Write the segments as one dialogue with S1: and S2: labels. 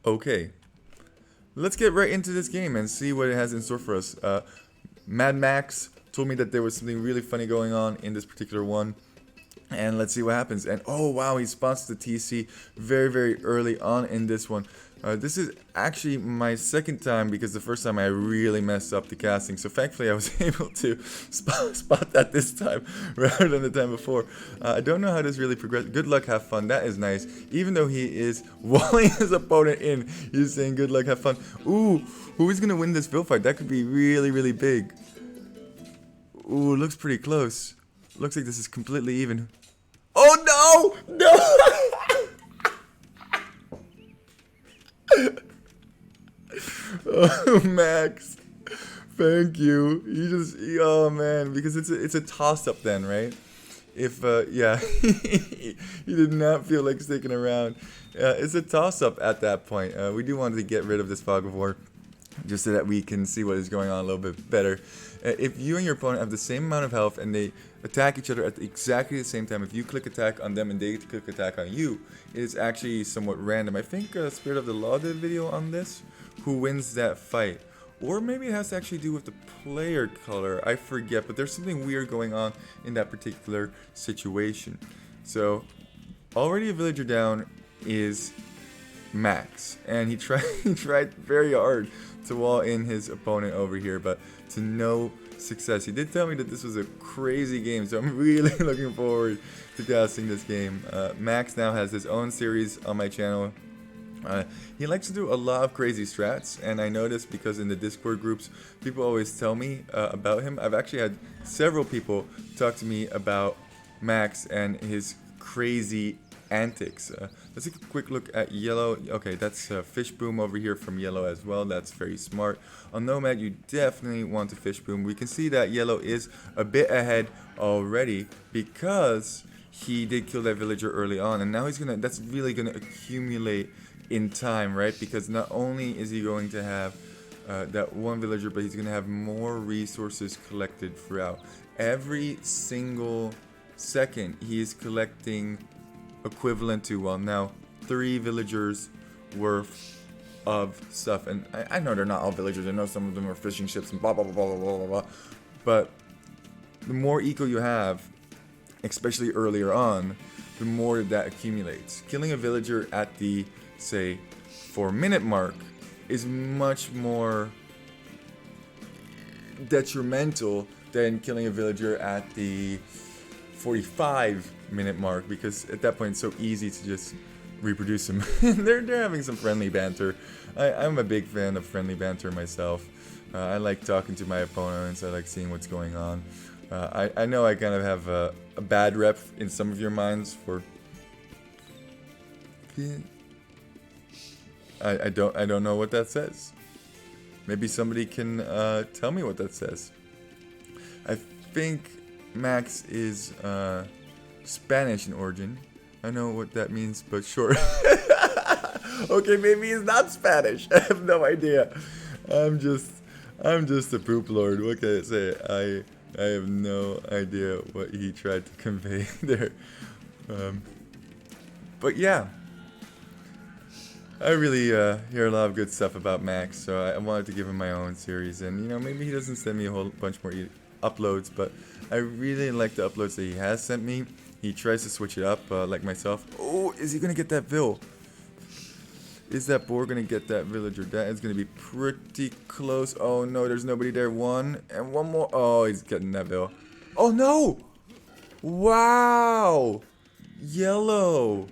S1: Okay, let's get right into this game and see what it has in store for us. Mad Max told me that there was something really funny going on in this particular one. And let's see what happens. And oh wow, he spawns the TC very, very early on in this one. This is actually my second time because the first time I really messed up the casting. So thankfully I was able to spot that this time rather than the time before. I don't know how this really progressed. Good luck, have fun. That is nice. Even though he is walling his opponent in, he's saying good luck, have fun. Ooh, who is going to win this build fight? That could be really, really big. Ooh, looks pretty close. Looks like this is completely even. Oh no! No! Oh, Max. Thank you. Oh man, because it's a toss up then, right? If yeah, he did not feel like sticking around. It's a toss up at that point. We do want to get rid of this fog of war, just so that we can see what is going on a little bit better. If you and your opponent have the same amount of health and they attack each other at exactly the same time, if you click attack on them and they click attack on you, it is actually somewhat random. I think Spirit of the Law did a video on this, who wins that fight. Or maybe it has to actually do with the player color, I forget, but there's something weird going on in that particular situation. So, already a villager down is Max, and he tried very hard to wall in his opponent over here, but to no success. He did tell me that this was a crazy game, so I'm really looking forward to casting this game. Max now has his own series on my channel. He likes to do a lot of crazy strats, and I noticed because in the Discord groups, people always tell me about him. I've actually had several people talk to me about Max and his crazy antics. Let's take a quick look at Yellow. Okay, that's Fish Boom over here from Yellow as well. That's very smart. On Nomad, you definitely want to Fish Boom. We can see that Yellow is a bit ahead already because he did kill that villager early on, and now that's really gonna accumulate in time, right? Because not only is he going to have that one villager, but he's gonna have more resources collected throughout. Every single second, he is collecting equivalent to, well, now 3 villagers worth of stuff. And I know they're not all villagers. I know some of them are fishing ships and blah blah blah blah blah blah blah. But the more eco you have, especially earlier on, the more that accumulates. Killing a villager at the, say, 4-minute mark is much more detrimental than killing a villager at the 45-minute mark, because at that point it's so easy to just reproduce them. they're having some friendly banter. I'm a big fan of friendly banter myself. I like talking to my opponents. I like seeing what's going on. I know I kind of have a bad rep in some of your minds for. I don't know what that says. Maybe somebody can tell me what that says. I think Max is Spanish in origin. I know what that means, but sure. Okay, maybe he's not Spanish. I have no idea. I'm just a poop lord. What can I say? I have no idea what he tried to convey there. But yeah, I really hear a lot of good stuff about Max, so I wanted to give him my own series. And you know, maybe he doesn't send me a whole bunch more uploads, but I really like the uploads that he has sent me. He tries to switch it up, like myself. Oh, is he gonna get that vill? Is that boar gonna get that villager? That is gonna be pretty close. Oh no, there's nobody there. One and one more. Oh, he's getting that vill. Oh no! Wow! Yellow.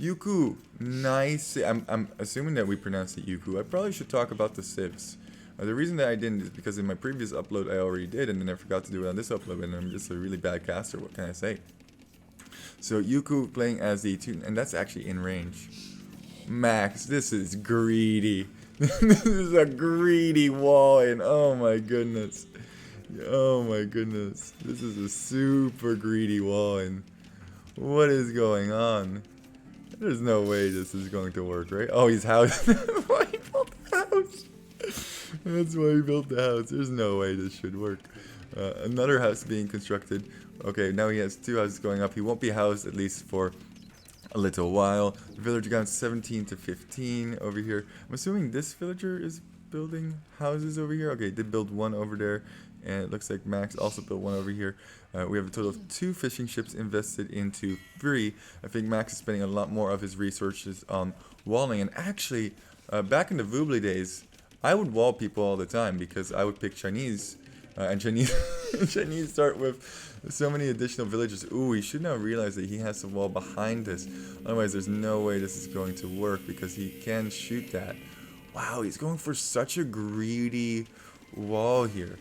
S1: Yuku. Nice. I'm assuming that we pronounce it Yuku. I probably should talk about the civs. The reason that I didn't is because in my previous upload I already did, and then I forgot to do it on this upload, and I'm just a really bad caster. What can I say? So Yuku playing as the 2, and that's actually in range. Max, this is greedy. This is a greedy wall, and oh my goodness. Oh my goodness. This is a super greedy wall, and what is going on? There's no way this is going to work, right? Oh, he's housed. That's why he built the house. That's why he built the house. There's no way this should work. Another house being constructed. Okay, now he has 2 houses going up. He won't be housed at least for a little while. The villager got 17 to 15 over here. I'm assuming this villager is building houses over here. Okay, did build one over there, and it looks like Max also built one over here. We have a total of 2 fishing ships invested into 3. I think Max is spending a lot more of his resources on walling. And actually, back in the Voobly days, I would wall people all the time because I would pick Chinese. And Chinese, Chinese start with so many additional villages. Ooh, he should now realize that he has to wall behind this. Otherwise, there's no way this is going to work because he can shoot that. Wow, he's going for such a greedy wall here.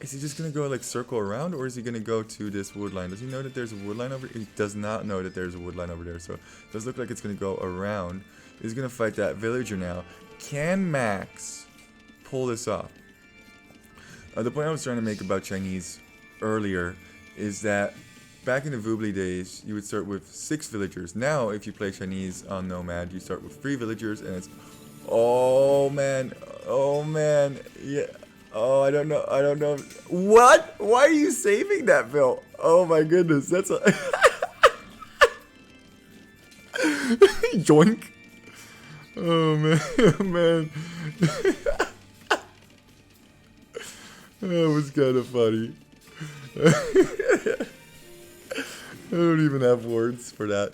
S1: Is he just going to go like circle around, or is he going to go to this wood line? Does he know that there's a wood line over here? He does not know that there's a wood line over there. So it does look like it's going to go around. He's going to fight that villager now. Can Max pull this off? The point I was trying to make about Chinese earlier is that back in the Voobly days, you would start with 6 villagers. Now, if you play Chinese on Nomad, you start with 3 villagers, and it's, oh man, yeah, oh, I don't know, what? Why are you saving that, Bill? Oh my goodness, that's a, joink. Oh man, that was kind of funny. I don't even have words for that.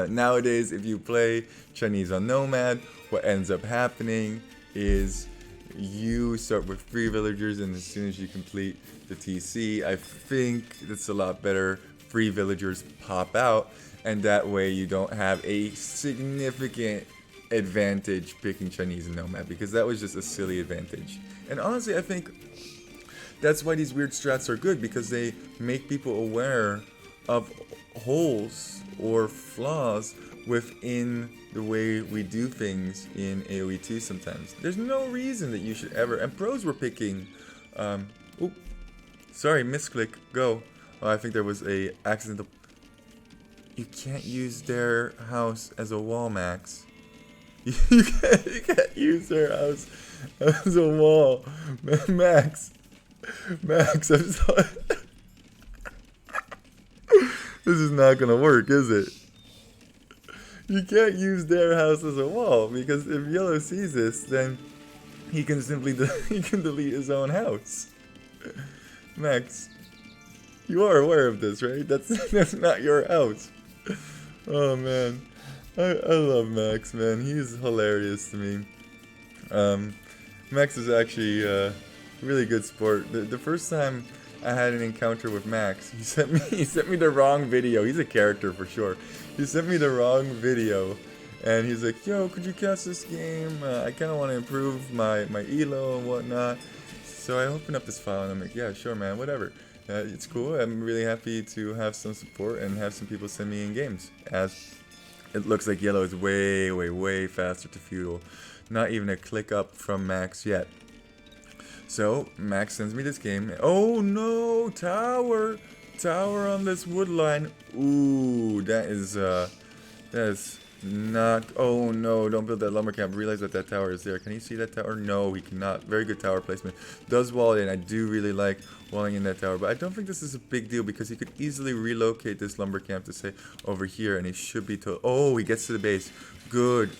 S1: Nowadays, if you play Chinese on Nomad, what ends up happening is you start with 3 villagers, and as soon as you complete the TC, I think that's a lot better. 3 villagers pop out, and that way you don't have a significant advantage picking Chinese and Nomad, because that was just a silly advantage. And honestly, I think that's why these weird strats are good, because they make people aware of holes or flaws within the way we do things in AoE 2 sometimes. There's no reason that you should ever, and pros were picking, sorry, misclick, go. Oh, I think there was a accidental, you can't use their house as a wall, Max. You can't use their house as a wall. Max, I'm sorry. This is not gonna work, is it? You can't use their house as a wall, because if Yellow sees this, then he can simply he can delete his own house. Max, you are aware of this, right? That's not your house. Oh man, I love Max, man. He's hilarious to me. Max is actually a really good sport. The first time I had an encounter with Max, he sent me the wrong video. He's a character for sure. He sent me the wrong video, and he's like, "Yo, could you cast this game? I kind of want to improve my elo and whatnot." So I opened up this file, and I'm like, "Yeah, sure, man, whatever. It's cool. I'm really happy to have some support and have some people send me in games." As it looks like Yellow is way faster to fuel. Not even a click up from Max yet. So Max sends me this game. Oh no, tower on this wood line. Ooh, that is not. Oh no, don't build that lumber camp. Realize that tower is there. Can he see that tower? No, he cannot. Very good tower placement. Does wall in. I do really like walling in that tower, but I don't think this is a big deal because he could easily relocate this lumber camp to say over here, and he should be told. Oh, he gets to the base. Good.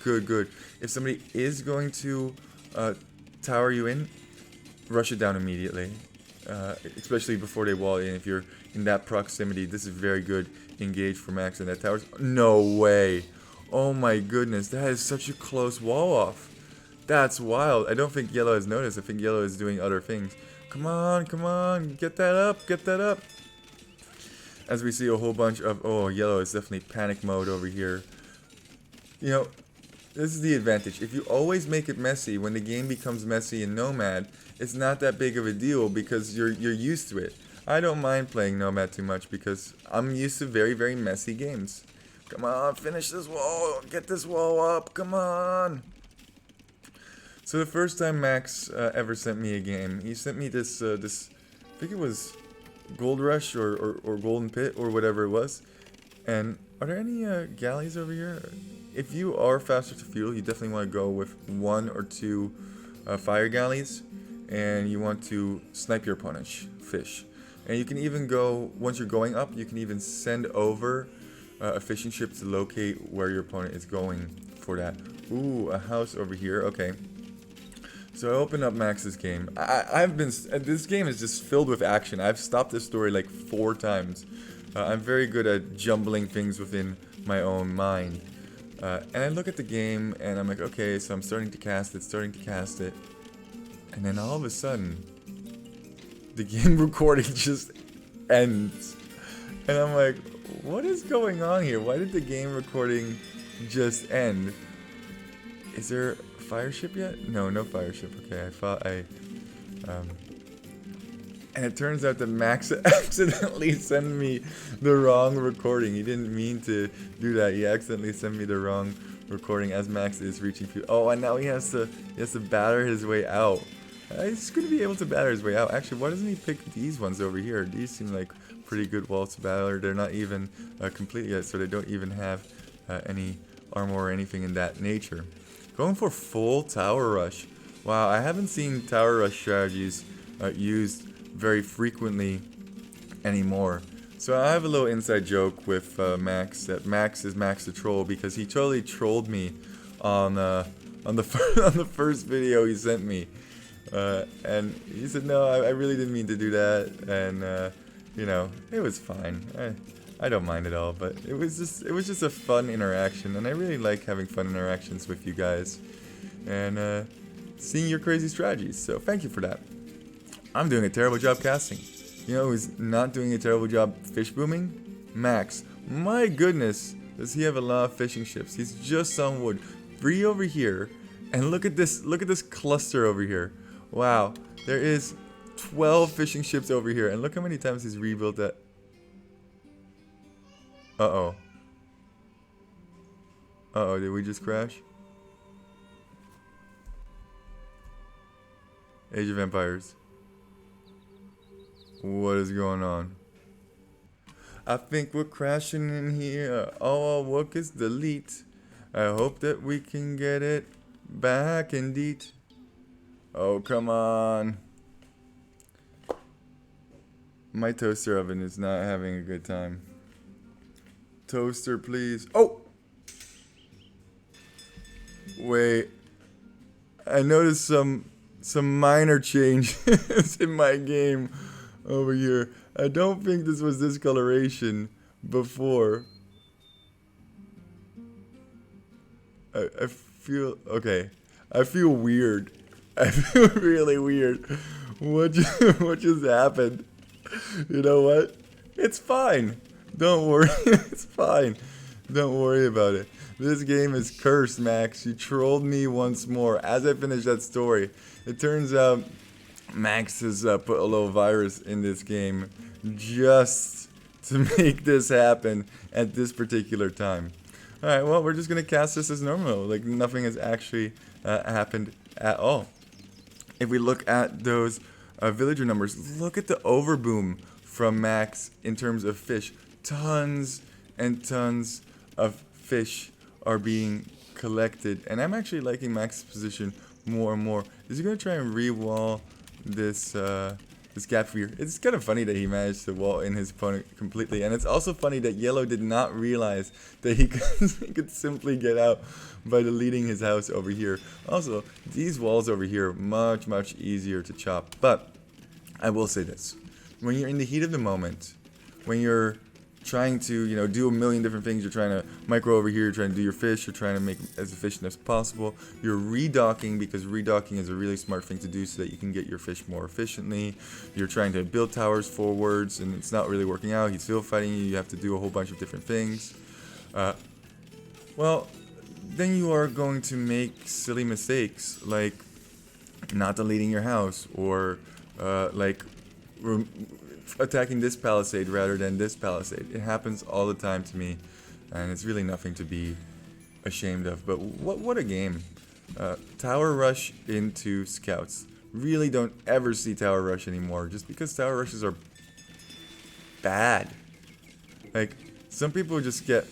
S1: If somebody is going to tower you in, rush it down immediately, especially before they wall in. If you're in that proximity, this is very good engage for Max in that tower. No way. Oh my goodness, that is such a close wall off. That's wild. I don't think Yellow has noticed. I think Yellow is doing other things. Come on, get that up. As we see a whole bunch of, oh, Yellow is definitely panic mode over here. You know, this is the advantage. If you always make it messy, when the game becomes messy in Nomad, it's not that big of a deal because you're used to it. I don't mind playing Nomad too much because I'm used to very messy games. Come on, finish this wall. Get this wall up. Come on. So the first time Max ever sent me a game, he sent me this, I think it was Gold Rush or Golden Pit or whatever it was. And are there any galleys over here? If you are faster to fuel, you definitely want to go with 1 or 2 fire galleys, and you want to snipe your opponent's fish. And you can even go, once you're going up, you can even send over a fishing ship to locate where your opponent is going for that. Ooh, a house over here. Okay. So I open up Max's game. I've been. This game is just filled with action. I've stopped this story like 4 times. I'm very good at jumbling things within my own mind. And I look at the game and I'm like, okay, so I'm starting to cast it. And then all of a sudden, the game recording just ends. And I'm like, what is going on here? Why did the game recording just end? Is there a fire ship yet? No, no fire ship. Okay, and it turns out that Max accidentally sent me the wrong recording. He didn't mean to do that. He accidentally sent me the wrong recording as Max is reaching through. Oh, and now he has to batter his way out. He's going to be able to batter his way out. Actually, why doesn't he pick these ones over here? These seem like pretty good walls to batter. They're not even complete yet, so they don't even have any armor or anything in that nature. Going for full tower rush. Wow, I haven't seen tower rush strategies used very frequently anymore. So I have a little inside joke with Max that Max is Max the Troll because he totally trolled me on the on the first video he sent me, and he said no, I really didn't mean to do that, and you know, it was fine. I don't mind at all, but it was just a fun interaction, and I really like having fun interactions with you guys and seeing your crazy strategies. So thank you for that. I'm doing a terrible job casting. You know who's not doing a terrible job fish booming? Max. My goodness, does he have a lot of fishing ships? He's just on wood. 3 over here, and look at this cluster over here. Wow, there is 12 fishing ships over here, and look how many times he's rebuilt that. Uh-oh. Uh-oh, did we just crash? Age of Empires. What is going on? I think we're crashing in here. All our work is delete. I hope that we can get it back indeed. Oh, come on. My toaster oven is not having a good time. Toaster, please. Oh! Wait. I noticed some minor changes in my game over here. I don't think this was discoloration before. I feel okay. I feel weird. I feel really weird. What just happened? You know what? It's fine. Don't worry. It's fine. Don't worry about it. This game is cursed, Max. You trolled me once more. As I finish that story, it turns out Max has put a little virus in this game just to make this happen at this particular time. Alright, well, we're just going to cast this as normal. Like, nothing has actually happened at all. If we look at those villager numbers, look at the overboom from Max in terms of fish. Tons and tons of fish are being collected. And I'm actually liking Max's position more and more. Is he going to try and re-wall this this gap here? It's kind of funny that he managed to wall in his opponent completely, and it's also funny that Yellow did not realize that he could simply get out by deleting his house over here. Also, these walls over here are much easier to chop. But I will say this: when you're in the heat of the moment, when you're trying to, you know, do a million different things, you're trying to micro over here, you're trying to do your fish, you're trying to make as efficient as possible, you're redocking, because redocking is a really smart thing to do so that you can get your fish more efficiently. You're trying to build towers forwards and it's not really working out, he's still fighting you, you have to do a whole bunch of different things. Well, then you are going to make silly mistakes like not deleting your house, or attacking this palisade rather than this palisade. It happens all the time to me, and it's really nothing to be ashamed of. But what a game. Tower rush into scouts. Really don't ever see tower rush anymore, just because tower rushes are bad. Like, some people just get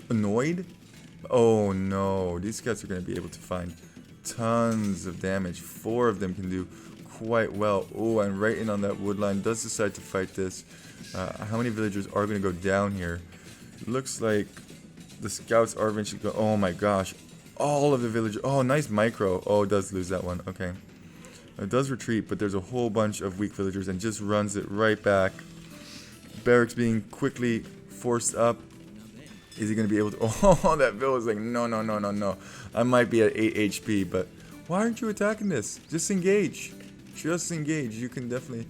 S1: annoyed. Oh no, these scouts are going to be able to find tons of damage. 4 of them can do quite well. Oh, and right in on that wood line, does decide to fight this. How many villagers are going to go down here? Looks like the scouts are eventually go. Oh my gosh. All of the villagers. Oh, nice micro. Oh, it does lose that one. Okay. It does retreat, but there's a whole bunch of weak villagers and just runs it right back. Barracks being quickly forced up. Is he going to be able to... Oh, that bill is like, no, no, no, no, no. I might be at 8 HP, but why aren't you attacking this? Just engage. Just engage. You can definitely...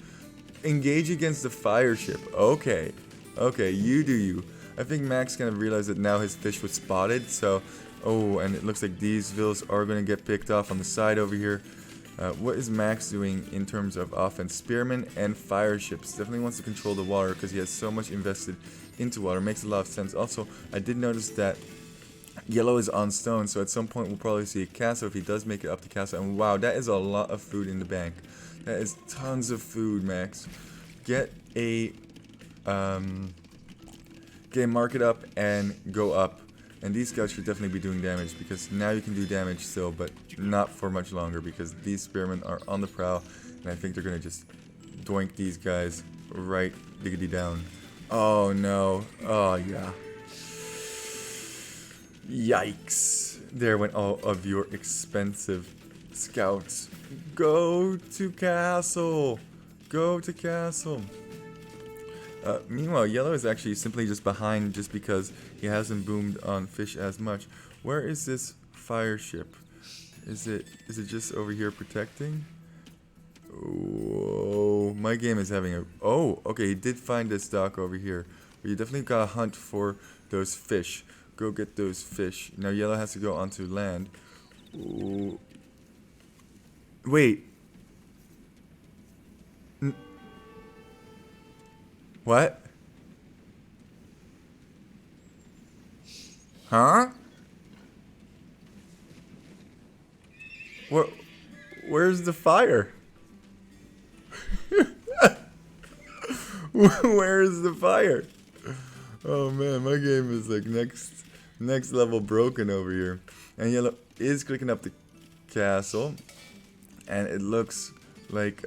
S1: Engage against the fire ship. Okay. Okay, you do you. I think Max kind of realized that now his fish was spotted, so... Oh, and it looks like these villas are going to get picked off on the side over here. What is Max doing in terms of offense? Spearmen and fire ships. Definitely wants to control the water because he has so much invested into water. Makes a lot of sense. Also, I did notice that yellow is on stone, so at some point we'll probably see a castle if he does make it up to castle. And wow, that is a lot of food in the bank. That is tons of food, Max. Get a mark it up and go up. And these guys should definitely be doing damage, because now you can do damage still, but not for much longer, because these spearmen are on the prowl, and I think they're going to just doink these guys right diggity down. Oh no. Oh yeah. Yikes. There went all of your expensive scouts. Go to castle. Go to castle. Meanwhile, yellow is actually simply just behind just because he hasn't boomed on fish as much. Where is this fire ship? Is it just over here protecting? Oh, my game is having a... Oh, okay, he did find this dock over here. But you definitely gotta hunt for those fish. Go get those fish. Now yellow has to go onto land. Ooh. Wait. What? Huh? Where's the fire? Where's the fire? Oh man, my game is like next level broken over here. And yellow is clicking up the castle, and it looks like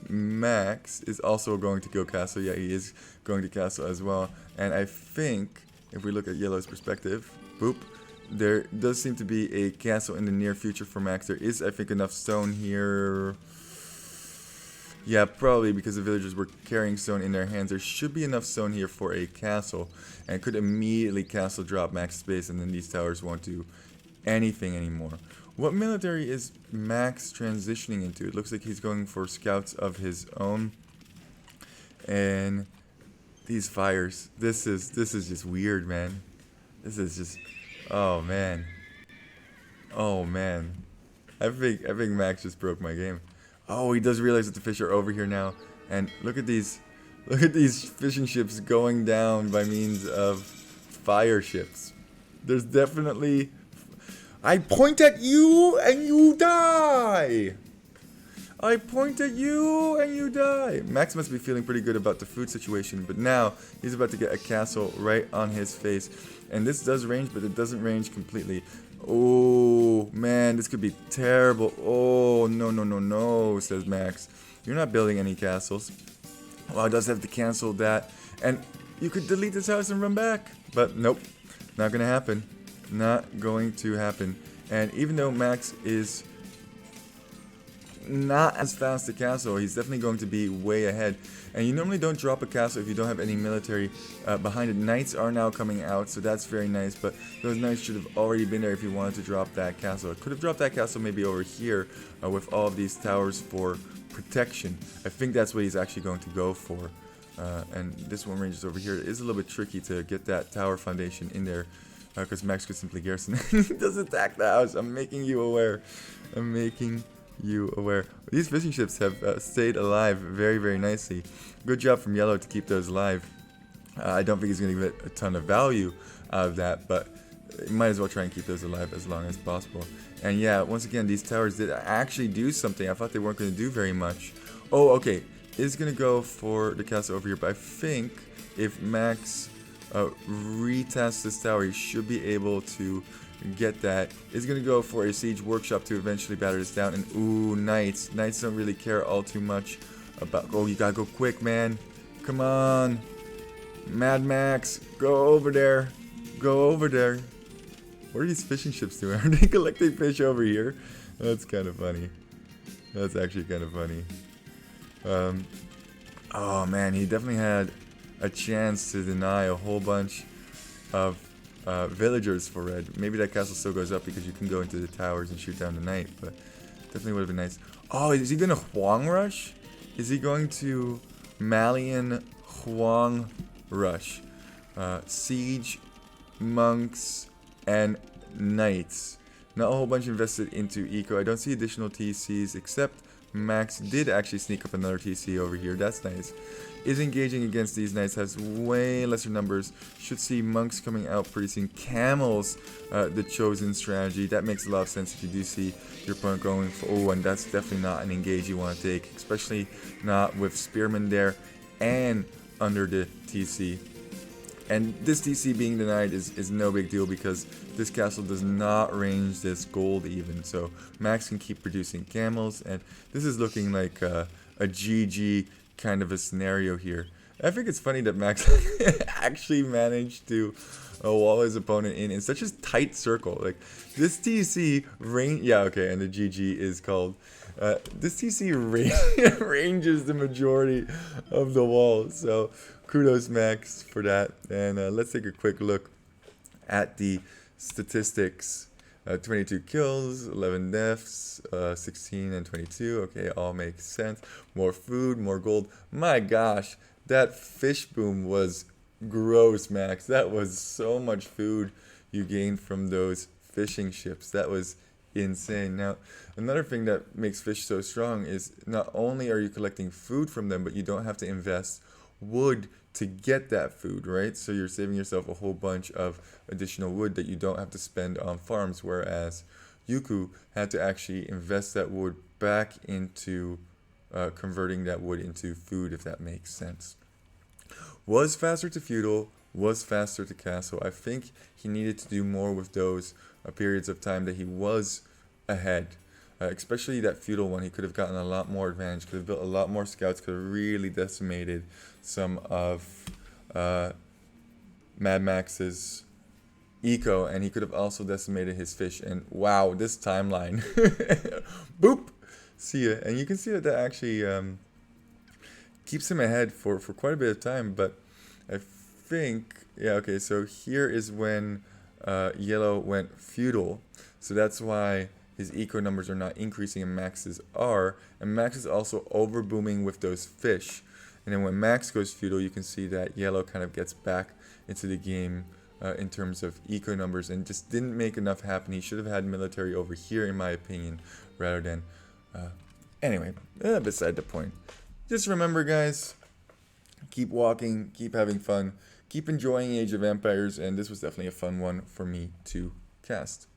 S1: Max is also going to go castle. Yeah, he is going to castle as well. And I think if we look at yellow's perspective, boop, there does seem to be a castle in the near future for Max. There is, I think, enough stone here. Yeah, probably because the villagers were carrying stone in their hands. There should be enough stone here for a castle, and could immediately castle drop Max's base, and then these towers won't do anything anymore. What military is Max transitioning into? It looks like he's going for scouts of his own. And these fires. This is just weird, man. This is just... Oh man. Oh man. I think Max just broke my game. Oh, he does realize that the fish are over here now. And look at these fishing ships going down by means of fire ships. There's definitely... I point at you and you die! I point at you and you die! Max must be feeling pretty good about the food situation, but now he's about to get a castle right on his face. And this does range, but it doesn't range completely. Oh, man, this could be terrible. Oh, no, no, no, no, says Max. You're not building any castles. Well, it does have to cancel that. And you could delete this house and run back. But nope, not going to happen. Not going to happen. And even though Max is not as fast to castle, he's definitely going to be way ahead. And you normally don't drop a castle if you don't have any military behind it. Knights are now coming out, so that's very nice, but those knights should have already been there if you wanted to drop that castle. It could have dropped that castle maybe over here with all of these towers for protection. I think that's what he's actually going to go for. And this one ranges over here. It is a little bit tricky to get that tower foundation in there, because Max could simply garrison. He does attack the house. I'm making you aware. I'm making you aware. These fishing ships have stayed alive very, very nicely. Good job from yellow to keep those alive. I don't think he's going to get a ton of value out of that, but you might as well try and keep those alive as long as possible. And yeah, once again, these towers did actually do something. I thought they weren't going to do very much. Oh, okay. Is going to go for the castle over here, but I think if Max retasks this tower, he should be able to get that. Is going to go for a siege workshop to eventually batter this down. And ooh, knights. Knights don't really care all too much about... Oh, you gotta go quick, man. Come on. Mad Max, go over there. Go over there. What are these fishing ships doing? Are they collecting fish over here? That's kind of funny. That's actually kind of funny. Oh man, he definitely had a chance to deny a whole bunch of villagers for red. Maybe that castle still goes up because you can go into the towers and shoot down the knight, but definitely would have been nice. Oh, is he going to Huang rush? Is he going to Malian Huang rush? Siege, monks, and knights. Not a whole bunch invested into eco. I don't see additional TCs, except Max did actually sneak up another TC over here. That's nice. Is engaging against these knights, has way lesser numbers. Should see monks coming out pretty soon. Camels, the chosen strategy. That makes a lot of sense if you do see your opponent going for, oh, and that's definitely not an engage you want to take, especially not with spearmen there and under the TC. And this TC being denied is no big deal because this castle does not range this gold even. So Max can keep producing camels, and this is looking like a GG kind of a scenario here. I think it's funny that Max actually managed to wall his opponent in such a tight circle. Like this TC range, yeah, okay, and the GG is called. This TC ranges the majority of the wall, so kudos Max for that. And let's take a quick look at the statistics. 22 kills, 11 deaths, 16 and 22. Okay, all makes sense. More food, more gold. My gosh, that fish boom was gross, Max. That was so much food you gained from those fishing ships. That was insane. Now, another thing that makes fish so strong is not only are you collecting food from them, but you don't have to invest wood to get that food, right? So you're saving yourself a whole bunch of additional wood that you don't have to spend on farms, whereas Yuku had to actually invest that wood back into converting that wood into food, if that makes sense. Was faster to feudal, was faster to castle. I think he needed to do more with those periods of time that he was ahead. Especially that feudal one, he could have gotten a lot more advantage, could have built a lot more scouts, could have really decimated some of Mad Max's eco, and he could have also decimated his fish. And wow, this timeline. Boop! See ya. And you can see that actually keeps him ahead for quite a bit of time, but I think, yeah, okay, so here is when yellow went feudal, so that's why his eco numbers are not increasing and Max's are, and Max is also over booming with those fish. And then when Max goes feudal, you can see that yellow kind of gets back into the game in terms of eco numbers and just didn't make enough happen. He should have had military over here, in my opinion, rather than... anyway, beside the point. Just remember, guys, keep walking, keep having fun, keep enjoying Age of Empires, and this was definitely a fun one for me to cast.